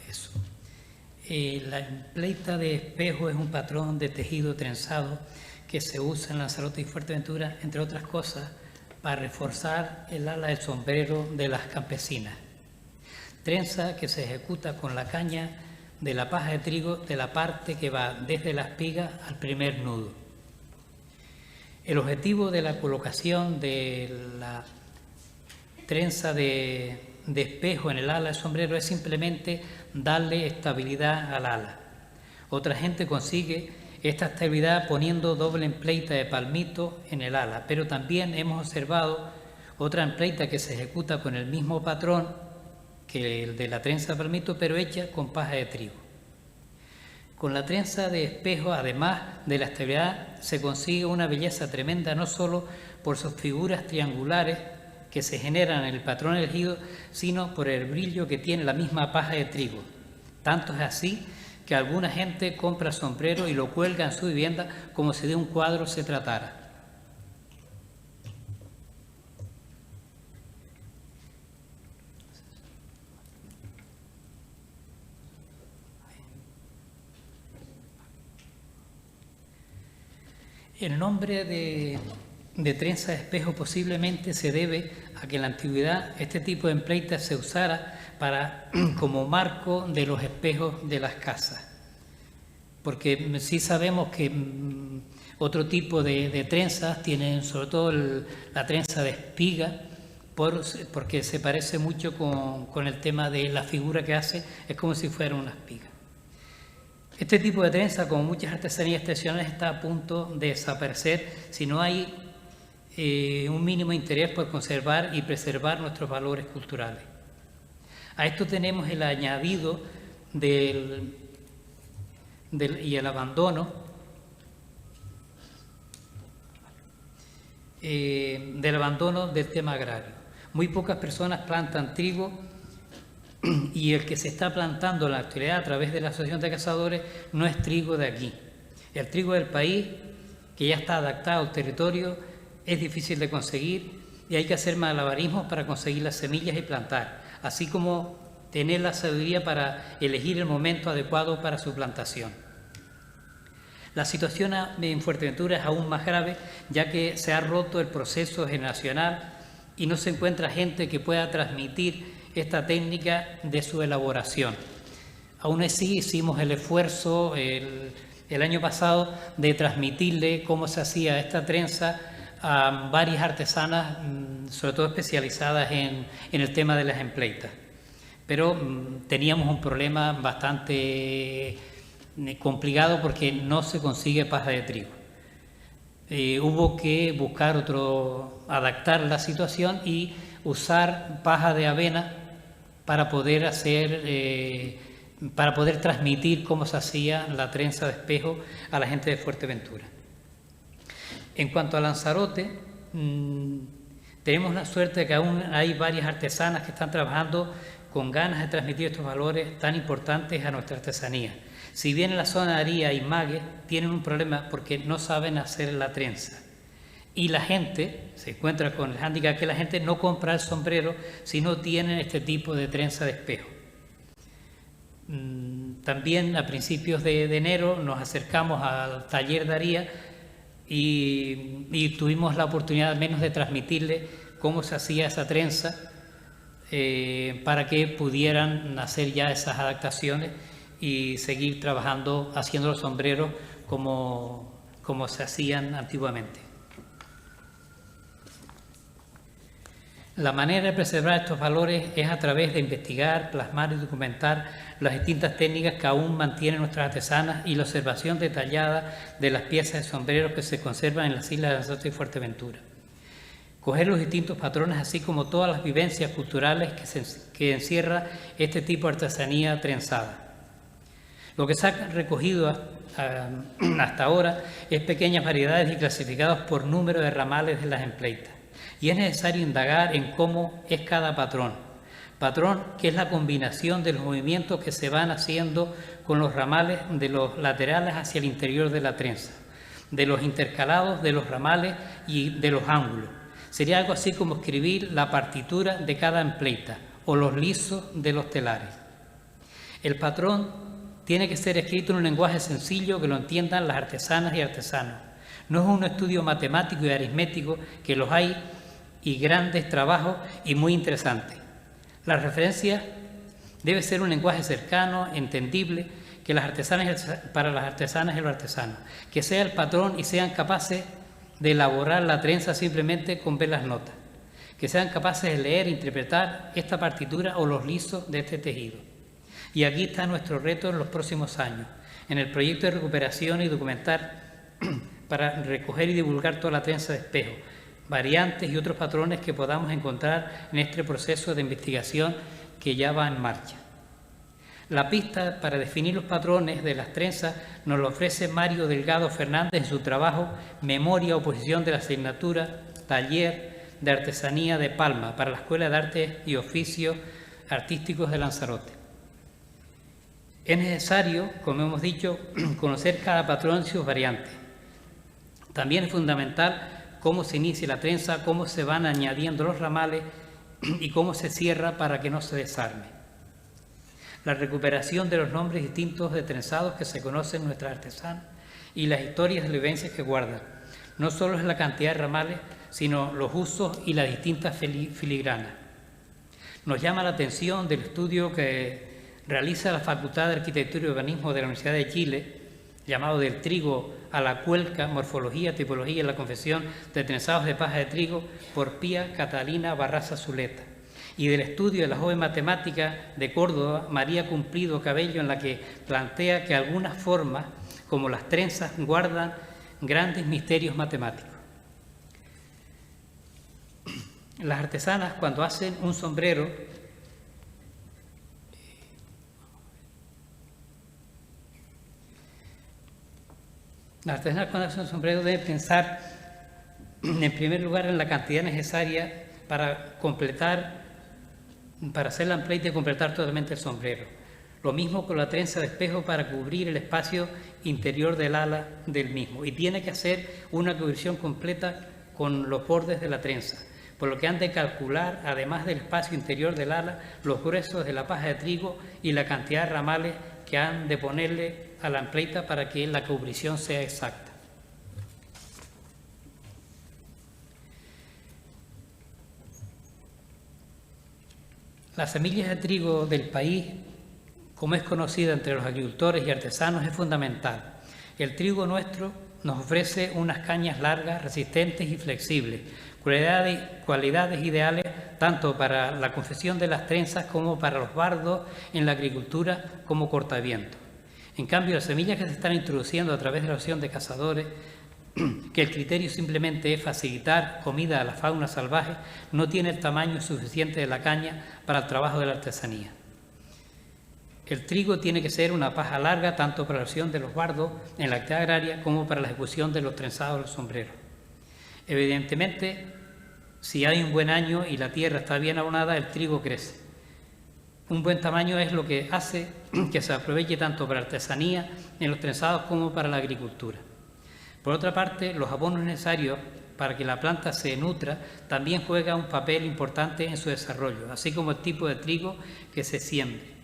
eso. La empleita de espejo es un patrón de tejido trenzado que se usa en Lanzarote y Fuerteventura, entre otras cosas, para reforzar el ala del sombrero de las campesinas. Trenza que se ejecuta con la caña de la paja de trigo de la parte que va desde la espiga al primer nudo. El objetivo de la colocación de la trenza de espejo en el ala del sombrero es simplemente darle estabilidad al ala. Otra gente consigue esta estabilidad poniendo doble empleita de palmito en el ala, pero también hemos observado otra empleita que se ejecuta con el mismo patrón que el de la trenza de palmito, pero hecha con paja de trigo. Con la trenza de espejo, además de la estabilidad, se consigue una belleza tremenda, no solo por sus figuras triangulares que se generan en el patrón elegido, sino por el brillo que tiene la misma paja de trigo. Tanto es así que alguna gente compra sombrero y lo cuelga en su vivienda como si de un cuadro se tratara. El nombre de trenza de espejo posiblemente se debe a que en la antigüedad este tipo de empleita se usara como marco de los espejos de las casas. Porque sí sabemos que otro tipo de trenzas tienen sobre todo la trenza de espiga, porque se parece mucho con el tema de la figura que hace, es como si fuera una espiga. Este tipo de trenza, como muchas artesanías tradicionales, está a punto de desaparecer si no hay un mínimo interés por conservar y preservar nuestros valores culturales. A esto tenemos el añadido y el abandono del tema agrario. Muy pocas personas plantan trigo y el que se está plantando en la actualidad a través de la Asociación de Cazadores no es trigo de aquí. El trigo del país, que ya está adaptado al territorio, es difícil de conseguir y hay que hacer malabarismos para conseguir las semillas y plantar, así como tener la sabiduría para elegir el momento adecuado para su plantación. La situación en Fuerteventura es aún más grave, ya que se ha roto el proceso generacional y no se encuentra gente que pueda transmitir esta técnica de su elaboración. Aún así hicimos el esfuerzo el año pasado de transmitirle cómo se hacía esta trenza a varias artesanas, sobre todo especializadas en el tema de las empleitas. Pero teníamos un problema bastante complicado porque no se consigue paja de trigo. Hubo que buscar adaptar la situación y usar paja de avena para poder transmitir cómo se hacía la trenza de espejo a la gente de Fuerteventura. En cuanto a Lanzarote, tenemos la suerte de que aún hay varias artesanas que están trabajando con ganas de transmitir estos valores tan importantes a nuestra artesanía. Si bien en la zona de Aría y Mague tienen un problema porque no saben hacer la trenza. Y la gente se encuentra con el hándicap que la gente no compra el sombrero si no tienen este tipo de trenza de espejo. También a principios de enero nos acercamos al taller de Aría y tuvimos la oportunidad al menos de transmitirle cómo se hacía esa trenza para que pudieran hacer ya esas adaptaciones y seguir trabajando, haciendo los sombreros como se hacían antiguamente. La manera de preservar estos valores es a través de investigar, plasmar y documentar las distintas técnicas que aún mantienen nuestras artesanas y la observación detallada de las piezas de sombreros que se conservan en las islas de Lanzarote y Fuerteventura. Coger los distintos patrones, así como todas las vivencias culturales que encierra este tipo de artesanía trenzada. Lo que se ha recogido hasta ahora es pequeñas variedades y clasificados por número de ramales de las empleitas. Y es necesario indagar en cómo es cada patrón que es la combinación de los movimientos que se van haciendo con los ramales de los laterales hacia el interior de la trenza, de los intercalados de los ramales y de los ángulos. Sería algo así como escribir la partitura de cada empleita o los lisos de los telares. El patrón tiene que ser escrito en un lenguaje sencillo que lo entiendan las artesanas y artesanos. No es un estudio matemático y aritmético, que los hay, y grandes trabajos y muy interesantes. La referencia debe ser un lenguaje cercano, entendible, que para las artesanas y los artesanos, que sea el patrón y sean capaces de elaborar la trenza simplemente con ver las notas, que sean capaces de leer e interpretar esta partitura o los lisos de este tejido. Y aquí está nuestro reto en los próximos años, en el proyecto de recuperación y documentar para recoger y divulgar toda la trenza de espejo, variantes y otros patrones que podamos encontrar en este proceso de investigación que ya va en marcha. La pista para definir los patrones de las trenzas nos lo ofrece Mario Delgado Fernández en su trabajo Memoria oposición de la asignatura Taller de Artesanía de Palma para la Escuela de Artes y Oficios Artísticos de Lanzarote. Es necesario, como hemos dicho, conocer cada patrón y sus variantes. También es fundamental cómo se inicia la trenza, cómo se van añadiendo los ramales y cómo se cierra para que no se desarme. La recuperación de los nombres distintos de trenzados que se conocen en nuestras artesanas y las historias de vivencias que guardan. No solo es la cantidad de ramales, sino los usos y las distintas filigranas. Nos llama la atención del estudio que realiza la Facultad de Arquitectura y Urbanismo de la Universidad de Chile, llamado Del trigo a la cuelca, morfología, tipología y la confección de trenzados de paja de trigo, por Pía Catalina Barraza Zuleta, y del estudio de la joven matemática de Córdoba, María Cumplido Cabello, en la que plantea que algunas formas, como las trenzas, guardan grandes misterios matemáticos. Las artesanas, cuando hacen un sombrero, deben pensar, en primer lugar, en la cantidad necesaria para hacer la empleita y completar totalmente el sombrero. Lo mismo con la trenza de espejo para cubrir el espacio interior del ala del mismo. Y tiene que hacer una cubrición completa con los bordes de la trenza, por lo que han de calcular, además del espacio interior del ala, los gruesos de la paja de trigo y la cantidad de ramales que han de ponerle a la empleita para que la cubrición sea exacta. Las semillas de trigo del país, como es conocida entre los agricultores y artesanos, es fundamental. El trigo nuestro nos ofrece unas cañas largas, resistentes y flexibles, cualidades ideales tanto para la confección de las trenzas como para los bardos en la agricultura como cortavientos. En cambio, las semillas que se están introduciendo a través de la opción de cazadores, que el criterio simplemente es facilitar comida a la fauna salvaje, no tiene el tamaño suficiente de la caña para el trabajo de la artesanía. El trigo tiene que ser una paja larga tanto para la opción de los bardos en la actividad agraria como para la ejecución de los trenzados de los sombreros. Evidentemente, si hay un buen año y la tierra está bien abonada, el trigo crece. Un buen tamaño es lo que hace que se aproveche tanto para artesanía en los trenzados como para la agricultura. Por otra parte, los abonos necesarios para que la planta se nutra también juegan un papel importante en su desarrollo, así como el tipo de trigo que se siembre.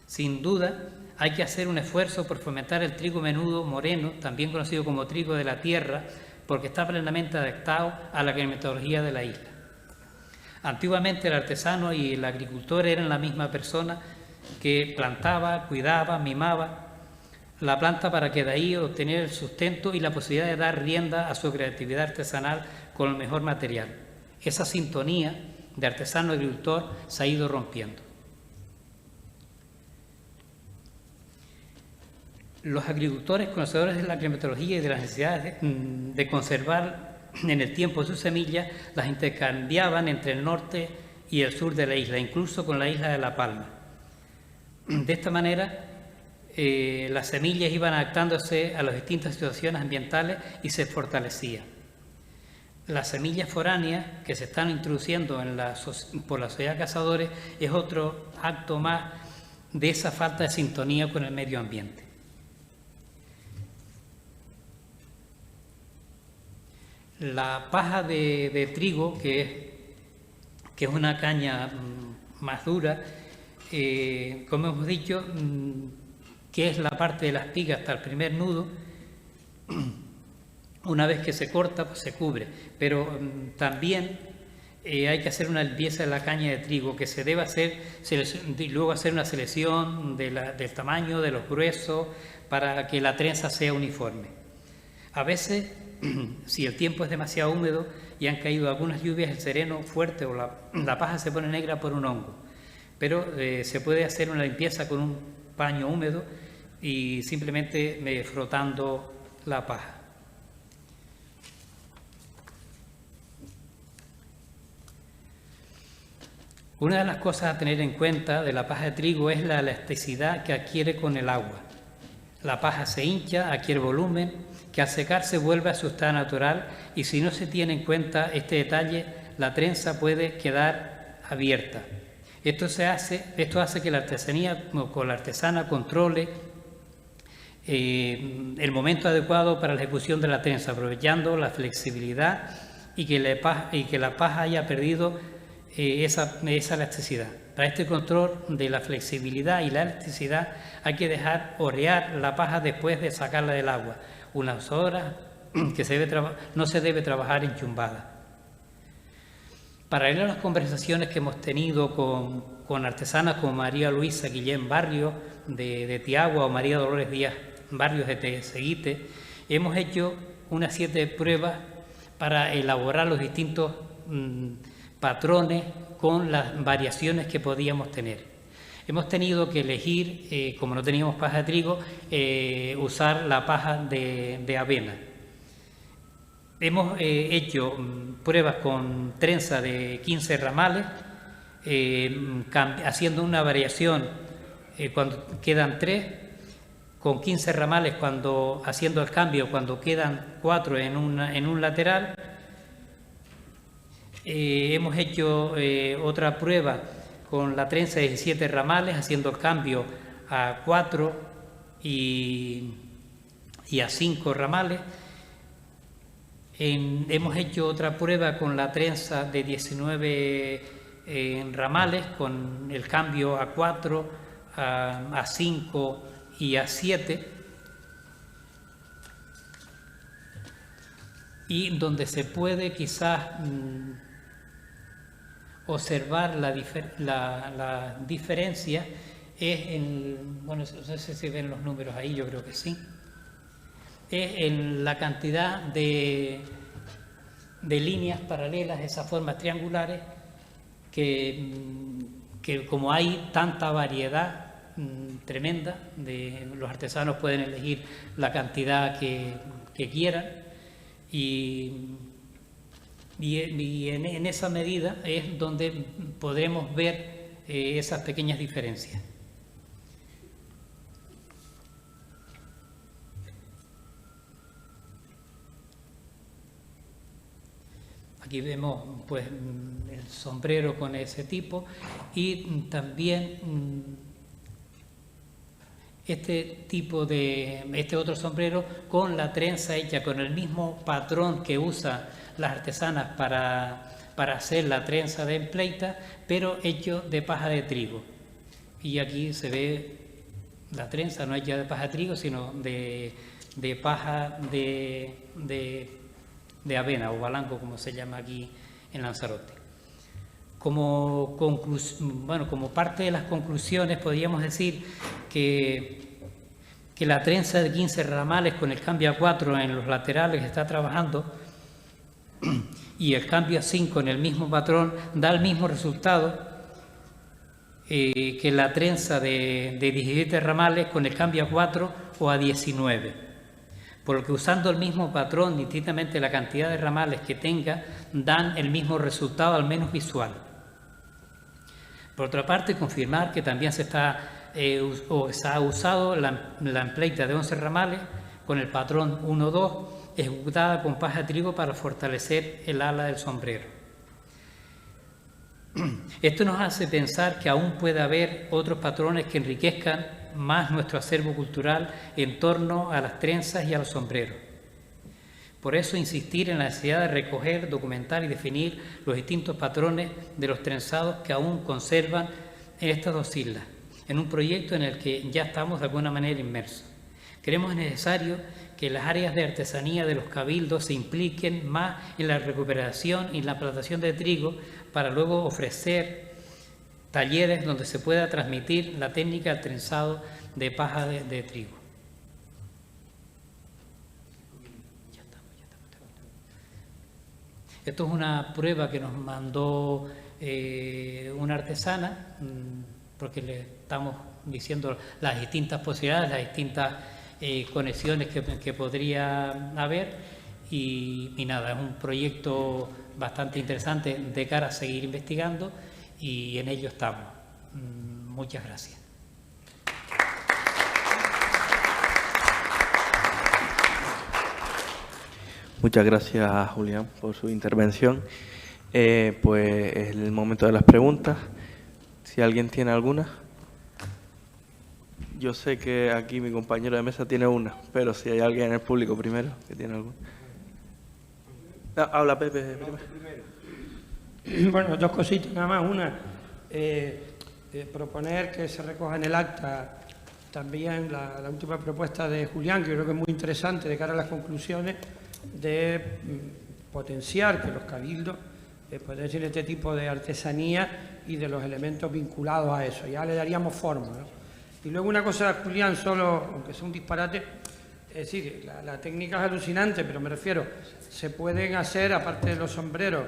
Sin duda, hay que hacer un esfuerzo por fomentar el trigo menudo moreno, también conocido como trigo de la tierra, porque está plenamente adaptado a la climatología de la isla. Antiguamente el artesano y el agricultor eran la misma persona que plantaba, cuidaba, mimaba la planta para que de ahí obtener el sustento y la posibilidad de dar rienda a su creatividad artesanal con el mejor material. Esa sintonía de artesano-agricultor se ha ido rompiendo. Los agricultores, conocedores de la climatología y de las necesidades de conservar en el tiempo sus semillas, las intercambiaban entre el norte y el sur de la isla, incluso con la isla de La Palma. De esta manera, las semillas iban adaptándose a las distintas situaciones ambientales y se fortalecían. Las semillas foráneas que se están introduciendo por la sociedad de cazadores es otro acto más de esa falta de sintonía con el medio ambiente. La paja de trigo, que es una caña más dura, como hemos dicho, que es la parte de la espiga hasta el primer nudo. Una vez que se corta, pues se cubre, pero también hay que hacer una limpieza de la caña de trigo, que se debe hacer, y luego hacer una selección del tamaño, de los gruesos, para que la trenza sea uniforme. A veces, si el tiempo es demasiado húmedo y han caído algunas lluvias, el sereno fuerte o la paja se pone negra por un hongo, pero se puede hacer una limpieza con un paño húmedo y simplemente frotando la paja. Una de las cosas a tener en cuenta de la paja de trigo es la elasticidad que adquiere con el agua. La paja se hincha, adquiere volumen, que al secarse vuelve a su estado natural, y si no se tiene en cuenta este detalle, la trenza puede quedar abierta. Esto hace que la artesana controle el momento adecuado para la ejecución de la trenza, aprovechando la flexibilidad y que la paja haya perdido esa elasticidad. Para este control de la flexibilidad y la elasticidad hay que dejar orear la paja después de sacarla del agua, unas horas, que no se debe trabajar enchumbada. Paralelo a las conversaciones que hemos tenido con artesanas como María Luisa Guillén Barrios de Tiagua o María Dolores Díaz Barrios de Teseguite, hemos hecho unas 7 pruebas para elaborar los distintos patrones con las variaciones que podíamos tener. Hemos tenido que elegir, como no teníamos paja de trigo, usar la paja de avena. Hemos hecho pruebas con trenza de 15 ramales, haciendo una variación cuando quedan 3, con 15 ramales haciendo el cambio cuando quedan 4 en un lateral. Hemos hecho otra prueba con la trenza de 17 ramales, haciendo el cambio a 4 y a 5 ramales. Hemos hecho otra prueba con la trenza de 19 ramales, con el cambio a 4, a 5 y a 7. Y donde se puede quizás observar la diferencia es bueno, no sé si ven los números ahí, yo creo que sí, es en la cantidad de líneas paralelas, esas formas triangulares, que como hay tanta variedad tremenda, los artesanos pueden elegir la cantidad que quieran, y en esa medida es donde podremos ver esas pequeñas diferencias. Aquí vemos pues el sombrero con ese tipo, y también este otro sombrero con la trenza hecha con el mismo patrón que usan las artesanas para hacer la trenza de empleita, pero hecho de paja de trigo. Y aquí se ve la trenza no hecha de paja de trigo, sino de paja de avena o balanco, como se llama aquí en Lanzarote. Como parte de las conclusiones, podríamos decir que la trenza de 15 ramales con el cambio a 4 en los laterales que está trabajando y el cambio a 5 en el mismo patrón da el mismo resultado que la trenza de 17 ramales con el cambio a 4 o a 19. Por lo que usando el mismo patrón, distintamente la cantidad de ramales que tenga, dan el mismo resultado, al menos visual. Por otra parte, confirmar que también se ha usado la empleita de 11 ramales con el patrón 1-2, ejecutada con paja de trigo para fortalecer el ala del sombrero. Esto nos hace pensar que aún puede haber otros patrones que enriquezcan más nuestro acervo cultural en torno a las trenzas y a los sombreros. Por eso insistir en la necesidad de recoger, documentar y definir los distintos patrones de los trenzados que aún conservan en estas dos islas, en un proyecto en el que ya estamos de alguna manera inmersos. Creemos necesario que las áreas de artesanía de los cabildos se impliquen más en la recuperación y la plantación de trigo para luego ofrecer talleres donde se pueda transmitir la técnica del trenzado de paja de trigo. Esto es una prueba que nos mandó una artesana, porque le estamos diciendo las distintas posibilidades, las distintas conexiones que podría haber y nada, es un proyecto bastante interesante de cara a seguir investigando y en ello estamos. Muchas gracias. Muchas gracias, Julián, por su intervención. Pues es el momento de las preguntas. Si alguien tiene alguna. Yo sé que aquí mi compañero de mesa tiene una, pero si hay alguien en el público primero que tiene alguna. No, habla Pepe primero. Bueno, dos cositas nada más. Una, proponer que se recoja en el acta también la última propuesta de Julián, que creo que es muy interesante de cara a las conclusiones, de potenciar que los cabildos potencien este tipo de artesanía y de los elementos vinculados a eso. Ya le daríamos forma, ¿no? Y luego una cosa, Julián, solo, aunque sea un disparate, es decir, la técnica es alucinante, pero me refiero, se pueden hacer, aparte de los sombreros,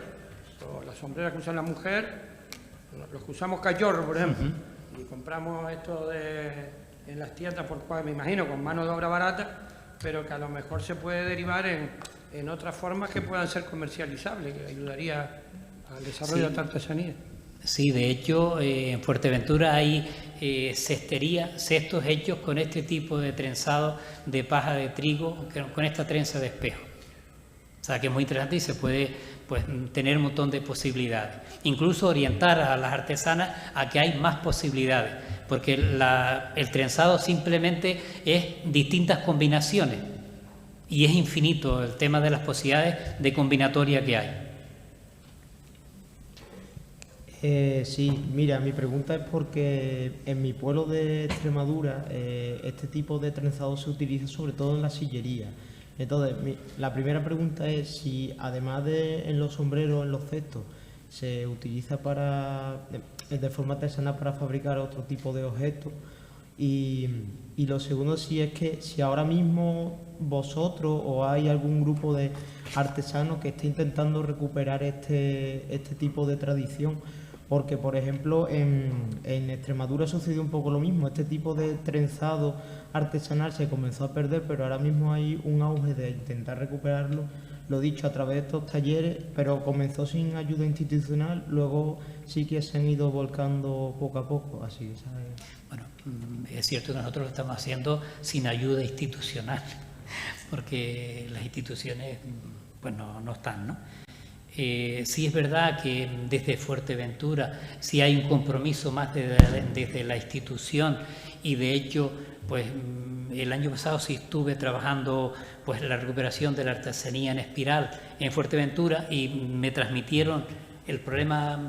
o las sombreras que usan la mujer, los que usamos cachorro, por ejemplo, y compramos esto en las tiendas, me imagino, con mano de obra barata, pero que a lo mejor se puede derivar en otras formas que puedan ser comercializables, que ayudaría al desarrollo de esta artesanía. Sí, de hecho, en Fuerteventura hay cestos hechos con este tipo de trenzado de paja de trigo, con esta trenza de espejo. O sea, que es muy interesante y se puede tener un montón de posibilidades. Incluso orientar a las artesanas a que hay más posibilidades, porque el trenzado simplemente es distintas combinaciones y es infinito el tema de las posibilidades de combinatoria que hay. Sí, mira, mi pregunta es porque en mi pueblo de Extremadura este tipo de trenzado se utiliza sobre todo en la sillería. Entonces, la primera pregunta es si además de en los sombreros, en los cestos, se utiliza de forma artesanal para fabricar otro tipo de objetos. Y lo segundo, si ahora mismo vosotros o hay algún grupo de artesanos que esté intentando recuperar este tipo de tradición. Porque, por ejemplo, en Extremadura sucedió un poco lo mismo. Este tipo de trenzado artesanal se comenzó a perder, pero ahora mismo hay un auge de intentar recuperarlo, lo dicho, a través de estos talleres, pero comenzó sin ayuda institucional, luego sí que se han ido volcando poco a poco, así que, ¿sabes? Bueno, es cierto que nosotros lo estamos haciendo sin ayuda institucional, porque las instituciones pues no están, ¿no? Sí es verdad que desde Fuerteventura sí hay un compromiso más desde la institución y de hecho pues el año pasado sí estuve trabajando pues la recuperación de la artesanía en espiral en Fuerteventura y me transmitieron el problema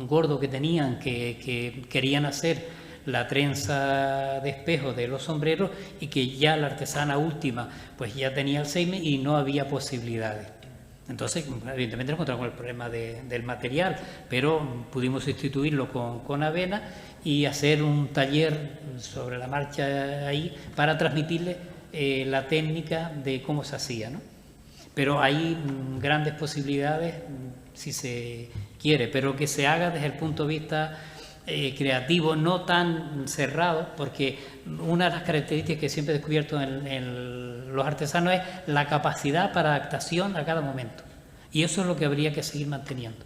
gordo que tenían, que querían hacer la trenza de espejo de los sombreros y que ya la artesana última pues ya tenía Alzheimer y no había posibilidades. Entonces, evidentemente nos encontramos con el problema del material, pero pudimos sustituirlo con avena y hacer un taller sobre la marcha ahí para transmitirle la técnica de cómo se hacía, ¿no? Pero hay grandes posibilidades si se quiere, pero que se haga desde el punto de vista creativo, no tan cerrado, porque una de las características que siempre he descubierto en los artesanos es la capacidad para adaptación a cada momento. Y eso es lo que habría que seguir manteniendo.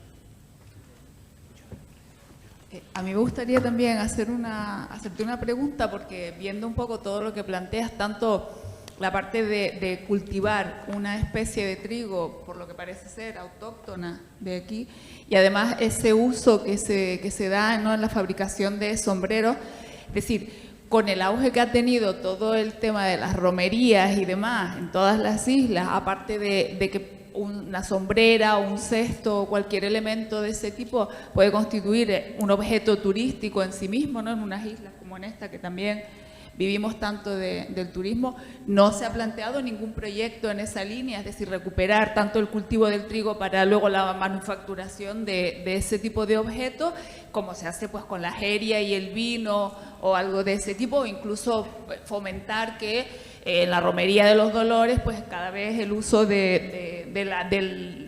A mí me gustaría también hacerte una pregunta, porque viendo un poco todo lo que planteas, tanto la parte de cultivar una especie de trigo, por lo que parece ser autóctona de aquí, y además ese uso que se da, ¿no?, en la fabricación de sombreros, es decir, con el auge que ha tenido todo el tema de las romerías y demás en todas las islas, aparte de que una sombrera o un cesto o cualquier elemento de ese tipo puede constituir un objeto turístico en sí mismo, ¿no? En unas islas como en esta, que también vivimos tanto del turismo, no se ha planteado ningún proyecto en esa línea, es decir, recuperar tanto el cultivo del trigo para luego la manufacturación de ese tipo de objetos, como se hace pues con la jeria y el vino o algo de ese tipo, o incluso fomentar que en la romería de los Dolores pues cada vez el uso de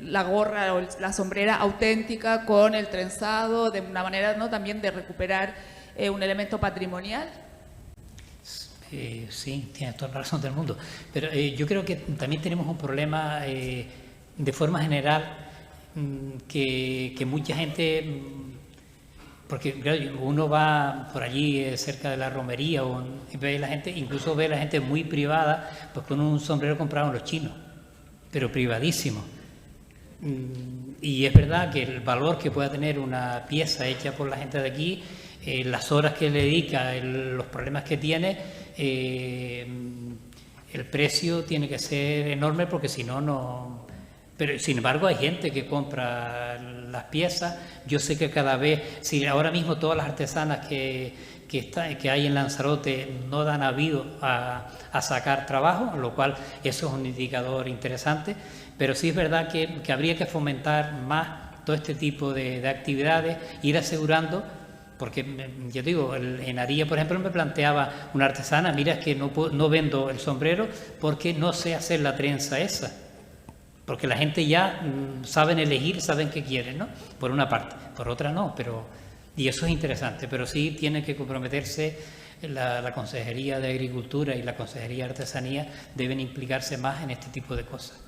la gorra o la sombrera auténtica con el trenzado, de una manera, ¿no?, también de recuperar un elemento patrimonial. Sí, tienes toda la razón del mundo, pero yo creo que también tenemos un problema de forma general, que mucha gente, porque claro, uno va por allí cerca de la romería y ve la gente, incluso ve la gente muy privada, pues con un sombrero comprado en los chinos, pero privadísimo. Y es verdad que el valor que pueda tener una pieza hecha por la gente de aquí, las horas que le dedica, los problemas que tiene, el precio tiene que ser enorme, porque si no, no... Pero sin embargo hay gente que compra las piezas. Yo sé que cada vez, si ahora mismo todas las artesanas que hay en Lanzarote no dan aviso a sacar trabajo, lo cual eso es un indicador interesante, pero sí es verdad que habría que fomentar más todo este tipo de actividades, ir asegurando. Porque, yo digo, en Aría, por ejemplo, me planteaba una artesana, mira, es que no vendo el sombrero porque no sé hacer la trenza esa. Porque la gente ya saben elegir, saben qué quieren, ¿no? Por una parte, por otra no, y eso es interesante, pero sí tiene que comprometerse la Consejería de Agricultura y la Consejería de Artesanía, deben implicarse más en este tipo de cosas.